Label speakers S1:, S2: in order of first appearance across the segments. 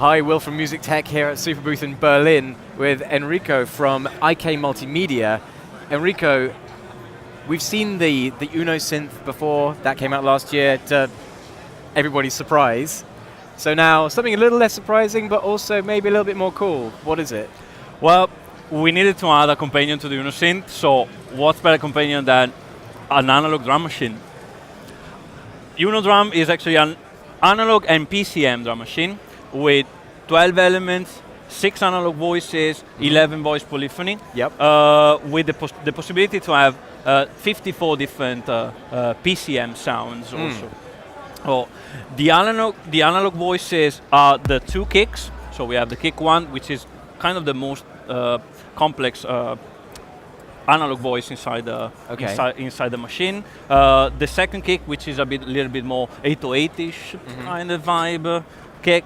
S1: Hi, Will from Music Tech here at Superbooth in Berlin with Enrico from IK Multimedia. Enrico, we've seen the Uno synth before. That came out last year to everybody's surprise. So now, something a little less surprising, but also maybe a little bit more cool. What is it?
S2: Well, we needed to add a companion to the Uno synth, so what's better companion than an analog drum machine? Uno Drum is actually an analog and PCM drum machine with 12 elements, 6 analog voices, 11 voice polyphony, with the possibility to have 54 different PCM sounds also. Oh, the analog voices are the 2 kicks. So we have the kick 1, which is kind of the most complex analog voice inside the inside the machine. The second kick, which is little bit more 808-ish kind of vibe kick.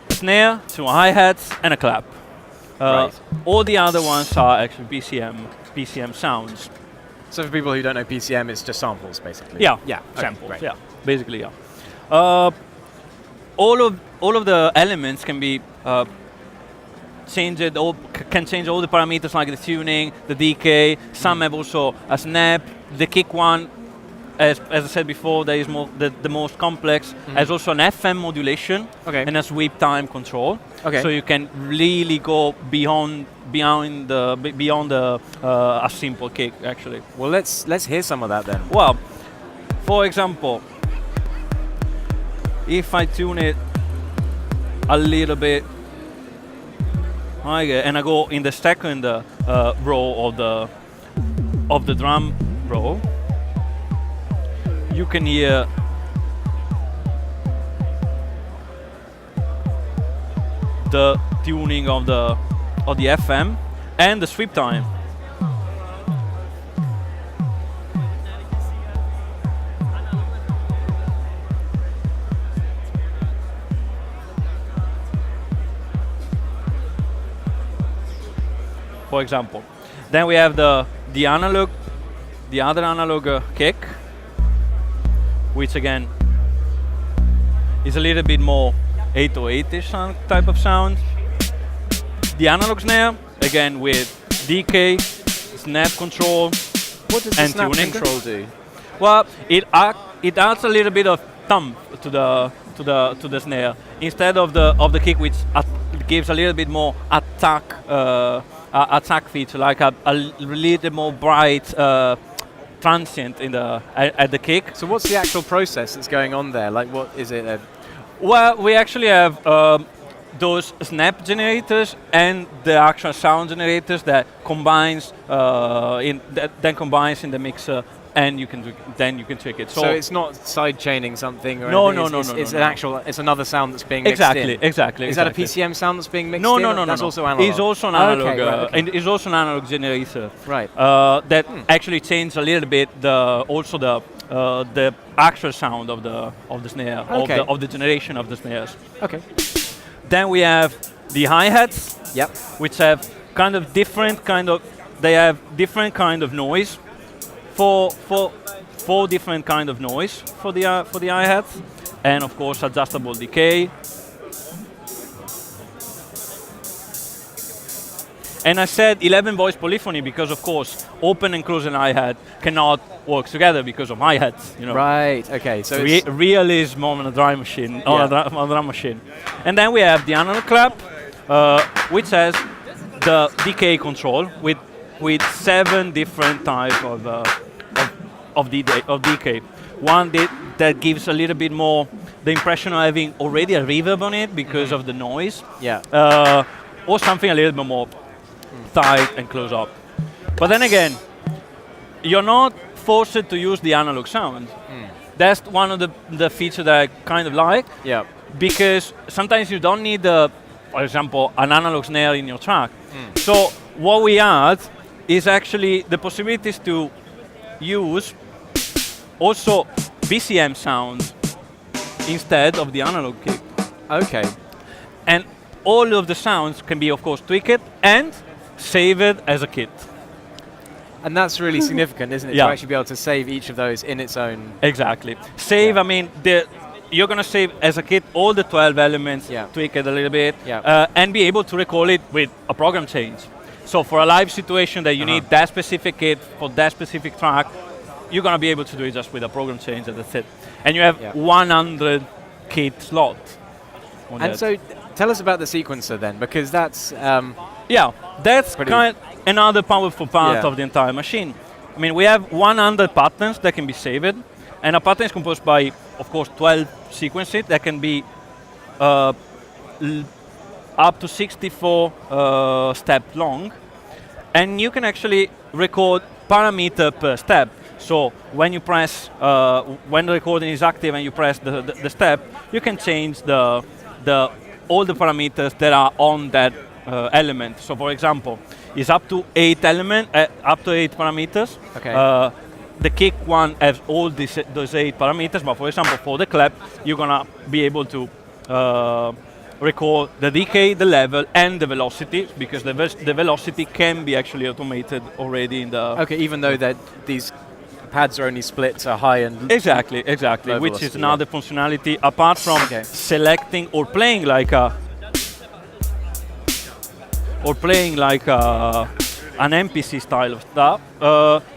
S2: Snare, 2 hi-hats, and a clap. All the other ones are actually PCM sounds.
S1: So for people who don't know PCM, it's just samples, basically.
S2: Yeah,
S1: Okay,
S2: samples.
S1: right.
S2: Yeah, basically, yeah. All of the elements can be changed. Can change all the parameters like the tuning, the decay. Some have also a snap. The kick one, as I said before, that is the most complex. Has also an FM modulation and a sweep time control. So you can really go beyond a simple kick actually.
S1: Well, let's hear some of that then.
S2: Well, for example, if I tune it a little bit higher and I go in the second row of the drum row, you can hear the tuning of the FM and the sweep time. For example, then we have the other analog kick, which again is a little bit more 808-ish type of sound. The analog snare, again with decay, snap control,
S1: what does the snap control do?
S2: Well, it adds a little bit of thump to the snare instead of the kick, which gives a little bit more attack feature, like a little more bright transient at the kick.
S1: So what's the actual process that's going on there? Like, what is it?
S2: Well, we actually have those snap generators and the actual sound generators that combines in the mixer, and you can trick it.
S1: So it's not side chaining something or
S2: no,
S1: anything.
S2: No,
S1: it's an actual. It's another sound that's being mixed in.
S2: Exactly.
S1: Is that a PCM sound that's being mixed in?
S2: No.
S1: That's also analog.
S2: It's also an analog. And it's also an analog generator.
S1: Right.
S2: That actually changes a little bit the actual sound of the snare of the generation of the snares.
S1: Okay.
S2: Then we have the hi-hats. Which have different kind of noise. Four different kind of noise for the hi-hats, and of course adjustable decay. And I said 11 voice polyphony because, of course, open and closing hi-hat cannot work together because of hi-hats.
S1: Right. Okay. So
S2: realism on a drum machine, on a drum machine. And then we have the analog clap, which has the decay control with 7 different types of decay. One that gives a little bit more the impression of having already a reverb on it because of the noise. Or something a little bit more tight and close up. But then again, you're not forced to use the analog sound. That's one of the features that I kind of like. Because sometimes you don't need, for example, an analog snare in your track. So what we add is actually the possibilities to use also PCM sounds instead of the analog kick. And all of the sounds can be, of course, tweaked and saved as a kit.
S1: And that's really significant, isn't it? To actually be able to save each of those in its own.
S2: Exactly. Save. I mean, you're going to save as a kit all the 12 elements, tweak it a little bit, and be able to record it with a program change. So for a live situation that you need that specific kit for that specific track, you're going to be able to do it just with a program change, and that's it. And you have 100 kit slots.
S1: And so tell us about the sequencer then, because that's...
S2: that's another powerful part of the entire machine. I mean, we have 100 patterns that can be saved, and a pattern is composed by, of course, 12 sequences that can be up to 64 steps long, and you can actually record parameter per step. So when you press, when the recording is active and you press the step, you can change all the parameters that are on that element. So for example, it's up to 8 parameters.
S1: Okay.
S2: The kick one has all those 8 parameters, but for example, for the clap, you're gonna be able to record the decay, the level, and the velocity, because the velocity can be actually automated already in the...
S1: Okay, even though that these pads are only split to high and...
S2: Exactly, which is another functionality apart from selecting or playing like an MPC style of stuff.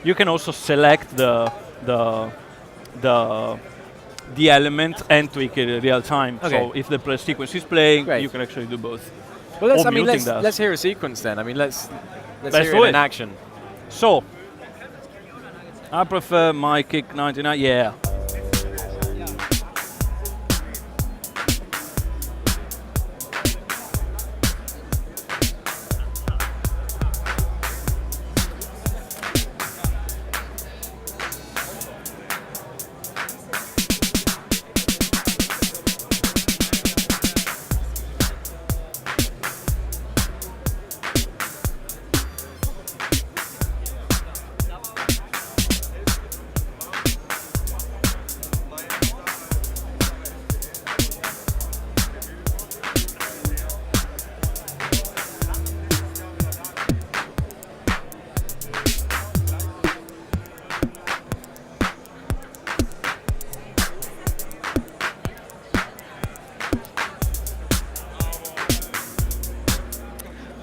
S2: You can also select the element and tweak it in real time.
S1: Okay.
S2: So if the sequence is playing, you can actually do both.
S1: Well, let's hear a sequence then. I mean, let's hear it in action.
S2: So, I prefer my kick 99. Yeah.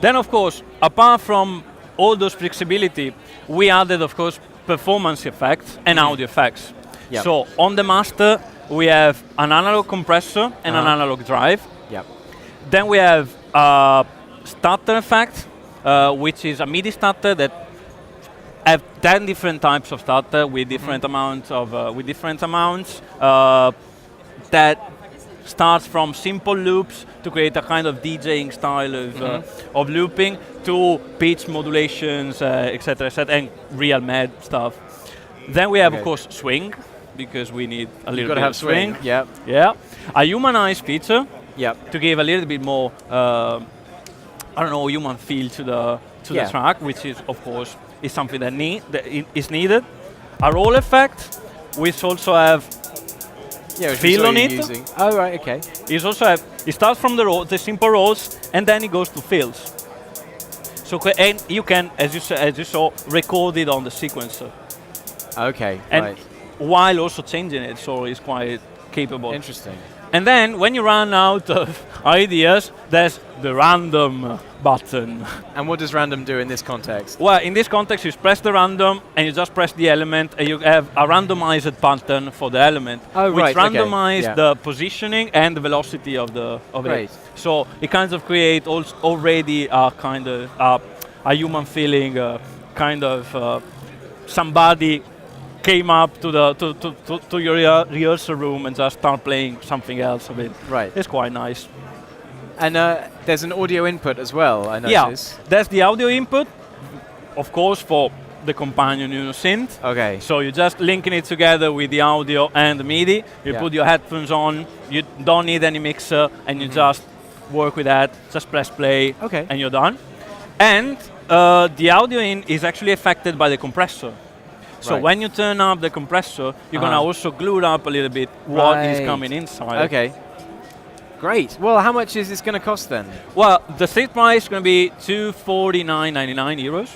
S2: Then, of course, apart from all those flexibility, we added, of course, performance effects and audio effects. Yep. So on the master, we have an analog compressor and an analog drive.
S1: Yep.
S2: Then we have a starter effect, which is a MIDI starter that have 10 different types of starter with different amounts that starts from simple loops to create a kind of DJing style of looping to pitch modulations, etc., and real mad stuff. Then we have, of course, swing, because we need a little bit of swing.
S1: Yep.
S2: Yeah. A humanized feature.
S1: Yep.
S2: To give a little bit more, human feel to the track, which is, of course, is something that is needed. A roll effect, which also have feel on it.
S1: Oh, right, okay.
S2: It starts from the simple rolls, and then it goes to fills. So and you can, as you saw, record it on the sequencer.
S1: Okay,
S2: and while also changing it, so it's quite capable.
S1: Interesting.
S2: And then when you run out of ideas, there's the random button.
S1: And what does random do in this context?
S2: Well, in this context, you press the random, and you just press the element, and you have a randomized pattern for the element, which randomizes the positioning and the velocity of it. So it kind of creates already a kind of a human feeling, kind of somebody came up to your rehearsal room and just start playing something else of it.
S1: Right.
S2: It's quite nice.
S1: And there's an audio input as well, I notice.
S2: Yeah, there's the audio input, of course, for the companion Uno synth.
S1: Okay.
S2: So you're just linking it together with the audio and the MIDI. You put your headphones on, you don't need any mixer, and you just work with that, just press play, and you're done. And the audio in is actually affected by the compressor. So when you turn up the compressor, you're going to also glue up a little bit what is coming inside.
S1: Okay. Great. Well, how much is this going to cost then?
S2: Well, the street price is going to be €249.99.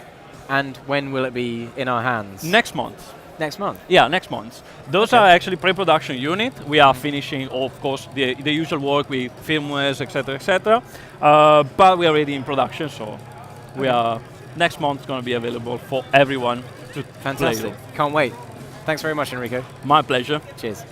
S1: And when will it be in our hands?
S2: Next month.
S1: next month?
S2: Yeah, next month. Those are actually pre-production unit. We are finishing, of course, the usual work with firmwares, etc., etc. But we are already in production, so we are next month going to be available for everyone to
S1: Fantastic.
S2: play.
S1: Can't wait. Thanks very much, Enrico.
S2: My pleasure.
S1: Cheers.